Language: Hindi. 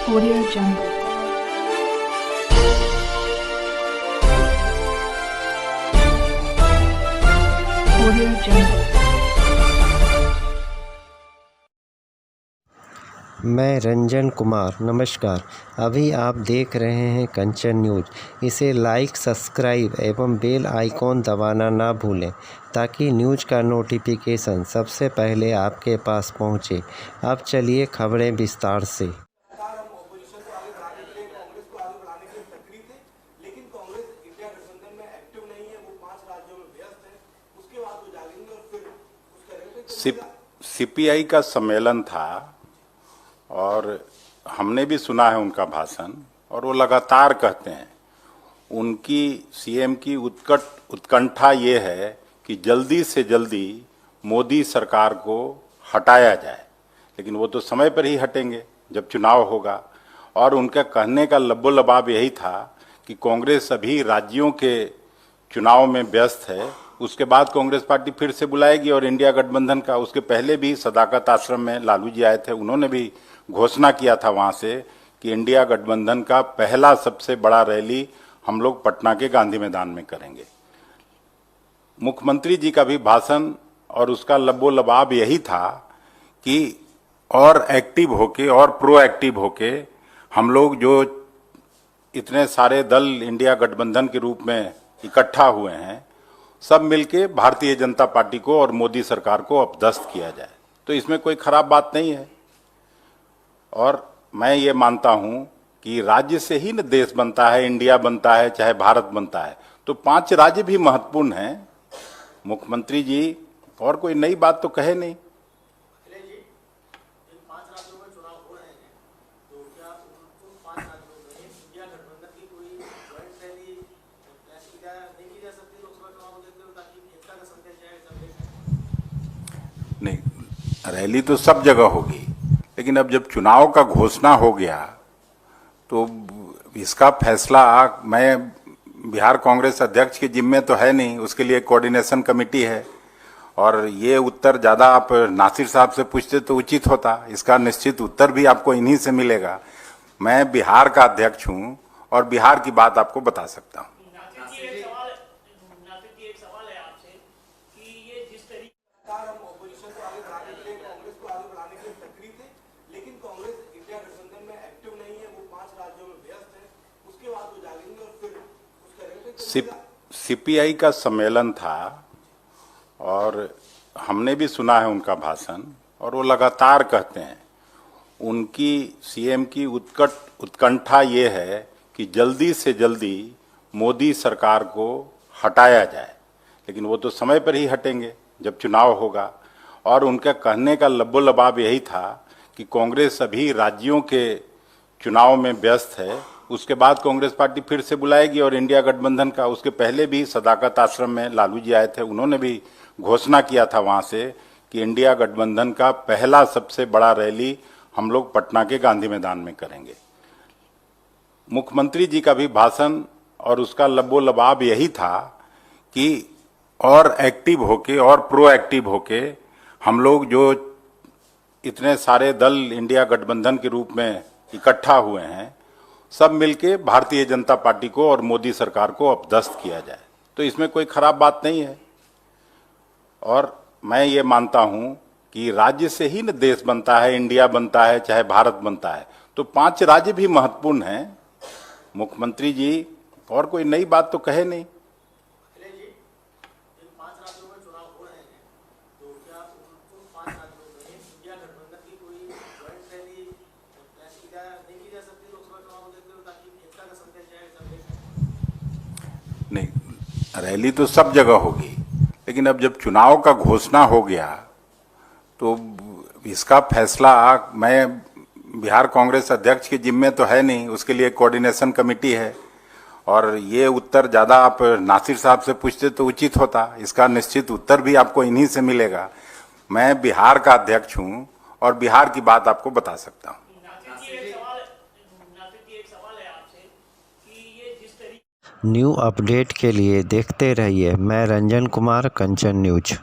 Audio Jungle. Audio Jungle. मैं रंजन कुमार। नमस्कार। अभी आप देख रहे हैं कंचन न्यूज। इसे लाइक, सब्सक्राइब एवं बेल आइकॉन दबाना ना भूलें ताकि न्यूज का नोटिफिकेशन सबसे पहले आपके पास पहुंचे। अब चलिए खबरें विस्तार से। लेकिन कांग्रेस इंडिया गठबंधन में एक्टिव नहीं है, वो 5 राज्यों में व्यस्त है। उसके बाद वो जागेंगे और फिर कुछ करेंगे। सीपीआई का सम्मेलन था और हमने भी सुना है उनका भाषण, और वो लगातार कहते हैं, उनकी सीएम की उत्कंठा ये है कि जल्दी से जल्दी मोदी सरकार को हटाया जाए। लेकिन वो तो समय पर ही हटेंगे जब चुनाव होगा। और उनका कहने का लबोलबाब यही था कि कांग्रेस अभी राज्यों के चुनाव में व्यस्त है, उसके बाद कांग्रेस पार्टी फिर से बुलाएगी। और इंडिया गठबंधन का, उसके पहले भी सदाकत आश्रम में लालू जी आए थे, उन्होंने भी घोषणा किया था वहां से कि इंडिया गठबंधन का पहला सबसे बड़ा रैली हम लोग पटना के गांधी मैदान में करेंगे। मुख्यमंत्री जी का भी भाषण और उसका लबोलबाब यही था कि और एक्टिव होके और प्रोएक्टिव होके हम लोग जो इतने सारे दल इंडिया गठबंधन के रूप में इकट्ठा हुए हैं, सब मिलके भारतीय जनता पार्टी को और मोदी सरकार को अपदस्थ किया जाए। तो इसमें कोई खराब बात नहीं है। और मैं ये मानता हूं कि राज्य से ही न देश बनता है, इंडिया बनता है, चाहे भारत बनता है। तो 5 राज्य भी महत्वपूर्ण हैं। मुख्यमंत्री जी और कोई नई बात तो कहे नहीं। नहीं, रैली तो सब जगह होगी, लेकिन अब जब चुनाव का घोषणा हो गया तो इसका फैसला मैं बिहार कांग्रेस अध्यक्ष के जिम्मे तो है नहीं, उसके लिए कोऑर्डिनेशन कमेटी है। और ये उत्तर ज़्यादा आप नासिर साहब से पूछते तो उचित होता। इसका निश्चित उत्तर भी आपको इन्हीं से मिलेगा। मैं बिहार का अध्यक्ष हूँ और बिहार की बात आपको बता सकता हूँ। लेकिन कांग्रेस इंडिया गठबंधन में एक्टिव नहीं है, वो 5 राज्यों में व्यस्त है। उसके बाद वो जागेंगे और फिर कुछ करेंगे। सीपीआई का सम्मेलन था और हमने भी सुना है उनका भाषण, और वो लगातार कहते हैं, उनकी सीएम की उत्कंठा ये है कि जल्दी से जल्दी मोदी सरकार को हटाया जाए। लेकिन वो तो समय पर ही हटेंगे जब चुनाव होगा। और उनका कहने का लबोलबाब यही था कि कांग्रेस अभी राज्यों के चुनाव में व्यस्त है, उसके बाद कांग्रेस पार्टी फिर से बुलाएगी। और इंडिया गठबंधन का, उसके पहले भी सदाकत आश्रम में लालू जी आए थे, उन्होंने भी घोषणा किया था वहां से कि इंडिया गठबंधन का पहला सबसे बड़ा रैली हम लोग पटना के गांधी मैदान में करेंगे। मुख्यमंत्री जी का भी भाषण और उसका लबोलबाब यही था कि और एक्टिव होके और प्रोएक्टिव होके हम लोग जो इतने सारे दल इंडिया गठबंधन के रूप में इकट्ठा हुए हैं, सब मिलके भारतीय जनता पार्टी को और मोदी सरकार को अपदस्थ किया जाए। तो इसमें कोई खराब बात नहीं है। और मैं ये मानता हूं कि राज्य से ही न देश बनता है, इंडिया बनता है, चाहे भारत बनता है। तो 5 राज्य भी महत्वपूर्ण हैं। मुख्यमंत्री जी और कोई नई बात तो कहे नहीं। नहीं, रैली तो सब जगह होगी, लेकिन अब जब चुनाव का घोषणा हो गया तो इसका फैसला मैं बिहार कांग्रेस अध्यक्ष के जिम्मे तो है नहीं, उसके लिए कोऑर्डिनेशन कमेटी है। और ये उत्तर ज़्यादा आप नासिर साहब से पूछते तो उचित होता। इसका निश्चित उत्तर भी आपको इन्हीं से मिलेगा। मैं बिहार का अध्यक्ष हूँ और बिहार की बात आपको बता सकता हूँ। न्यू अपडेट के लिए देखते रहिए मैं रंजन कुमार, कंचन न्यूज।